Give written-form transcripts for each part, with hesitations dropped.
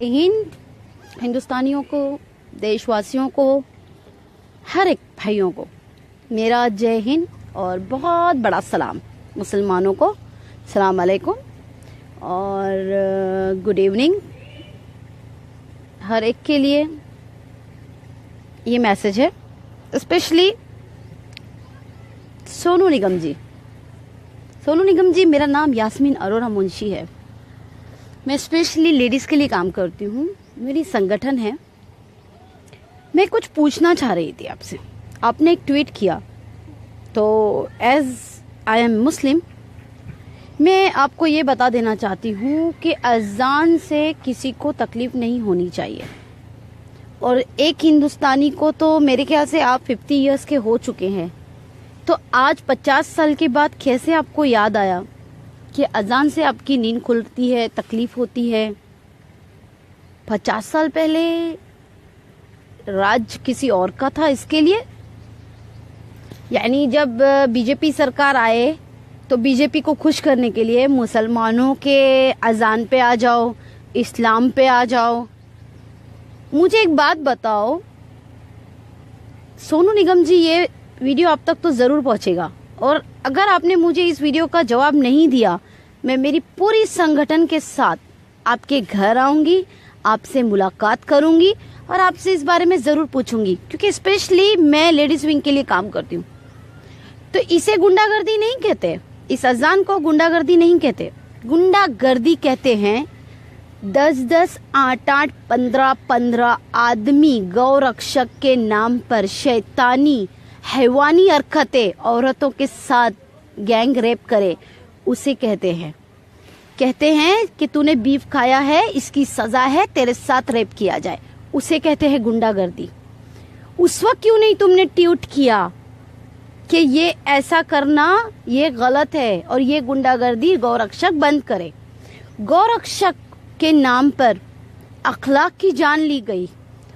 हिंद, हिंदुस्तानियों को, देशवासियों को, हर एक भाइयों को मेरा जय हिंद और बहुत बड़ा सलाम। मुसलमानों को सलाम अलैकुम और गुड इवनिंग। हर एक के लिए ये मैसेज है, स्पेशली सोनू निगम जी। सोनू निगम जी, मेरा नाम यास्मीन अरोरा मुंशी है। मैं स्पेशली लेडीज़ के लिए काम करती हूँ, मेरी संगठन है। मैं कुछ पूछना चाह रही थी आपसे। आपने एक ट्वीट किया, तो एज आई एम मुस्लिम मैं आपको ये बता देना चाहती हूँ कि अजान से किसी को तकलीफ़ नहीं होनी चाहिए। और एक हिंदुस्तानी को तो मेरे ख्याल से आप 50 इयर्स के हो चुके हैं, तो आज 50 साल के बाद कैसे आपको याद आया कि अजान से आपकी नींद खुलती है, तकलीफ़ होती है। 50 साल पहले राज किसी और का था इसके लिए। यानी जब बीजेपी सरकार आए तो बीजेपी को खुश करने के लिए मुसलमानों के अजान पे आ जाओ, इस्लाम पे आ जाओ। मुझे एक बात बताओ सोनू निगम जी, ये वीडियो आप तक तो ज़रूर पहुंचेगा, और अगर आपने मुझे इस वीडियो का जवाब नहीं दिया, मैं मेरी पूरी संगठन के साथ आपके घर आऊंगी, आपसे मुलाकात करूंगी और आपसे इस बारे में ज़रूर पूछूंगी, क्योंकि स्पेशली मैं लेडीज़ विंग के लिए काम करती हूँ। तो इसे गुंडागर्दी नहीं कहते, इस अजान को गुंडागर्दी नहीं कहते। गुंडागर्दी कहते हैं 10-10, 8-8, 15-15 आदमी गौरक्षक के नाम पर शैतानी हैवानी हरकतें औरतों के साथ गैंग रेप करे, उसे कहते हैं। कहते हैं कि तूने बीफ खाया है, इसकी सजा है, तेरे साथ रेप किया जाए, उसे कहते हैं गुंडागर्दी। उस वक्त क्यों नहीं तुमने ट्वीट किया कि ये ऐसा करना ये गलत है और ये गुंडागर्दी गौरक्षक बंद करे। गौरक्षक के नाम पर अखलाक की जान ली गई,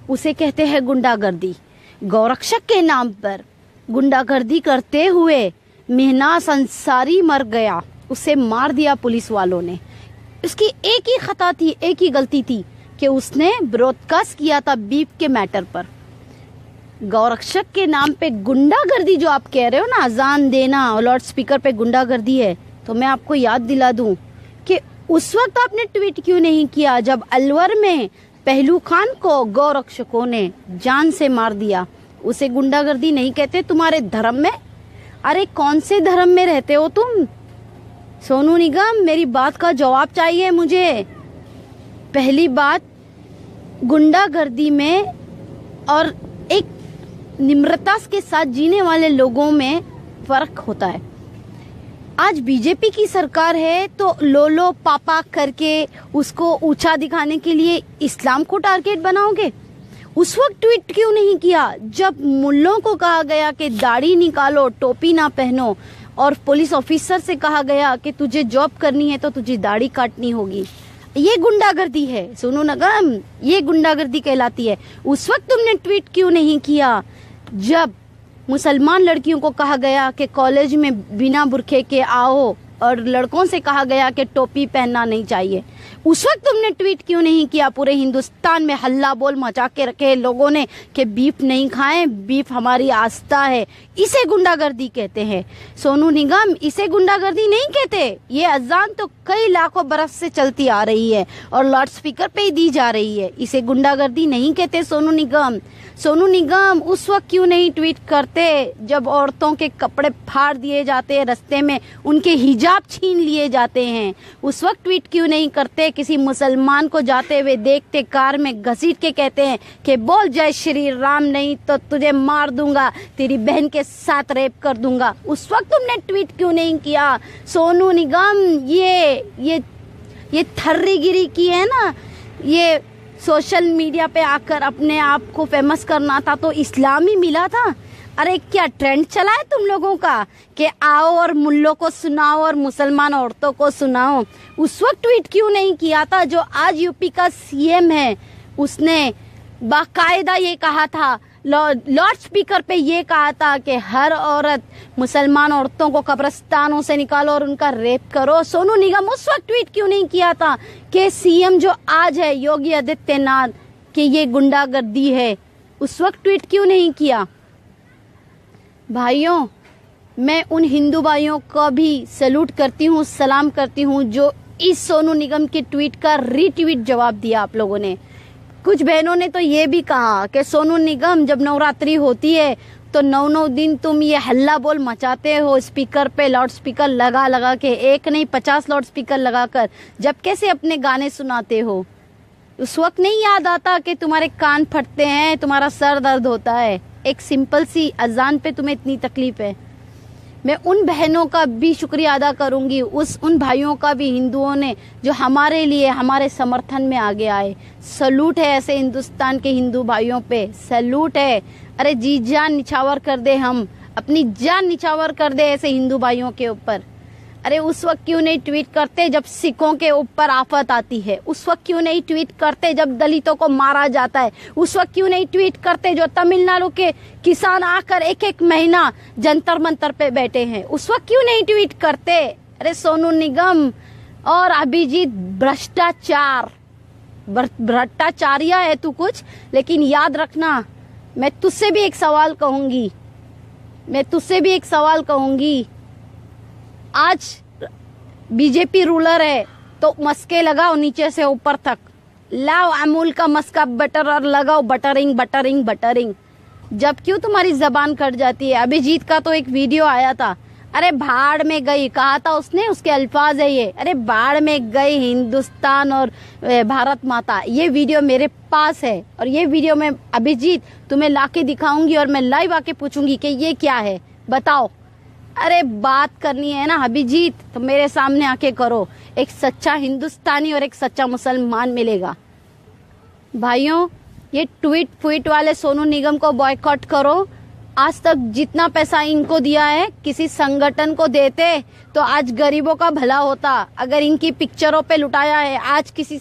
उसे कहते हैं गुंडागर्दी। गौरक्षक के नाम पर गुंडागर्दी करते हुए मेहनाज अंसारी मर गया, उसे मार दिया पुलिस वालों ने। उसकी एक ही खता थी, एक ही गलती थी कि उसने ब्रॉडकास्ट किया था बीफ के मैटर पर। गौरक्षक के नाम पे गुंडागर्दी जो आप कह रहे हो ना, अजान देना और लाउड स्पीकर पे गुंडागर्दी है, तो मैं आपको याद दिला दूं कि उस वक्त आपने ट्वीट क्यों नहीं किया जब अलवर में पहलू खान को गौरक्षकों ने जान से मार दिया। उसे गुंडागर्दी नहीं कहते तुम्हारे धर्म में। अरे कौन से धर्म में रहते हो तुम? सोनू निगम, मेरी बात का जवाब चाहिए मुझे। पहली बात, गुंडागर्दी में और एक निम्रता के साथ जीने वाले लोगों में फर्क होता है। आज बीजेपी की सरकार है तो लोलो पापा करके उसको ऊंचा दिखाने के लिए इस्लाम को टारगेट बनाओगे। उस वक्त ट्वीट क्यों नहीं किया जब मुल्लों को कहा गया कि दाढ़ी निकालो, टोपी ना पहनो, और पुलिस ऑफिसर से कहा गया कि तुझे जॉब करनी है तो तुझे दाढ़ी काटनी होगी। ये गुंडागर्दी है सोनू निगम, ये गुंडागर्दी कहलाती है। उस वक्त तुमने ट्वीट क्यों नहीं किया जब मुसलमान लड़कियों को कहा गया कि कॉलेज में बिना बुरखे के आओ और लड़कों से कहा गया कि टोपी पहनना नहीं चाहिए? उस वक्त तुमने ट्वीट क्यों नहीं किया? पूरे हिंदुस्तान में हल्ला बोल मचा के रखे लोगों ने कि बीफ नहीं खाएं, बीफ हमारी आस्था है। इसे गुंडागर्दी कहते हैं सोनू निगम, इसे गुंडागर्दी नहीं कहते। ये अजान तो कई लाखों बरस से चलती आ रही है और लाउड स्पीकर पे ही दी जा रही है, इसे गुंडागर्दी नहीं कहते सोनू निगम। सोनू निगम, उस वक्त क्यों नहीं ट्वीट करते जब औरतों के कपड़े फाड़ दिए जाते हैं, रास्ते में उनके हिजाब छीन लिए जाते हैं? उस वक्त ट्वीट क्यों नहीं करते? किसी मुसलमान को जाते हुए देखते कार में घसीट के कहते हैं कि बोल जय श्री राम, नहीं तो तुझे मार दूंगा, तेरी बहन के साथ रेप कर दूंगा। उस वक्त तुमने ट्वीट क्यों नहीं किया सोनू निगम? ये थर्रीगिरी की है ना, ये सोशल मीडिया पे आकर अपने आप को फेमस करना था तो इस्लामी मिला था। अरे क्या ट्रेंड चला है तुम लोगों का कि आओ और मुल्लों को सुनाओ और मुसलमान औरतों को सुनाओ? उस वक्त ट्वीट क्यों नहीं किया था जो आज यूपी का सीएम है? उसने बाकायदा ये कहा था लाउड स्पीकर पे ये कहा था कि हर औरत मुसलमान औरतों को कब्रिस्तानों से निकालो और उनका रेप करो। सोनू निगम उस वक्त ट्वीट क्यों नहीं किया था कि सीएम जो आज है योगी आदित्यनाथ कि ये गुंडागर्दी है? उस वक्त ट्वीट क्यों नहीं किया? भाइयों, मैं उन हिंदू भाइयों को भी सैल्यूट करती हूँ, सलाम करती हूँ जो इस सोनू निगम के ट्वीट का रीट्वीट जवाब दिया आप लोगों ने। कुछ बहनों ने तो ये भी कहा कि सोनू निगम जब नवरात्रि होती है तो 9 दिन तुम ये हल्ला बोल मचाते हो स्पीकर पे, लाउड स्पीकर लगा लगा के, एक नहीं 50 लाउड स्पीकर लगाकर, जब कैसे अपने गाने सुनाते हो। उस वक्त नहीं याद आता कि तुम्हारे कान फटते हैं, तुम्हारा सर दर्द होता है, एक सिंपल सी अजान पे तुम्हें इतनी तकलीफ है। मैं उन बहनों का भी शुक्रिया अदा करूंगी, उन भाइयों का भी, हिंदुओं ने जो हमारे लिए हमारे समर्थन में आगे आए। सैल्यूट है ऐसे हिंदुस्तान के हिंदू भाइयों पे, सैल्यूट है। अरे जी जान निछावर कर दे, हम अपनी जान निछावर कर दे ऐसे हिंदू भाइयों के ऊपर। अरे उस वक्त क्यों नहीं ट्वीट करते जब सिखों के ऊपर आफत आती है? उस वक्त क्यों नहीं ट्वीट करते जब दलितों को मारा जाता है? उस वक्त क्यों नहीं ट्वीट करते जो तमिलनाडु के किसान आकर एक महीना जंतर मंतर पे बैठे हैं? उस वक्त क्यों नहीं ट्वीट करते? अरे सोनू निगम और अभिजीत, भ्रष्टाचारिया है तू कुछ, लेकिन याद रखना, मैं तुझसे भी एक सवाल कहूंगी। आज बीजेपी रूलर है तो मस्के लगाओ नीचे से ऊपर तक, लाओ अमूल का मस्का बटर और लगाओ बटरिंग। जब क्यों तुम्हारी जबान कट जाती है? अभिजीत का तो एक वीडियो आया था, अरे भाड़ में गई कहा था उसने, उसके अल्फाज है ये, अरे भाड़ में गई हिंदुस्तान और भारत माता। ये वीडियो मेरे पास है और ये वीडियो मैं अभिजीत तुम्हें लाके दिखाऊंगी और मैं लाइव आके पूछूंगी कि ये क्या है, बताओ। अरे बात करनी है ना अभिजीत तो मेरे सामने आके करो, एक सच्चा हिंदुस्तानी और एक सच्चा मुसलमान मिलेगा। भाइयों, ये ट्वीट वाले सोनू निगम को बॉयकॉट करो। आज तक जितना पैसा इनको दिया है किसी संगठन को देते तो आज गरीबों का भला होता। अगर इनकी पिक्चरों पे लुटाया है, आज किसी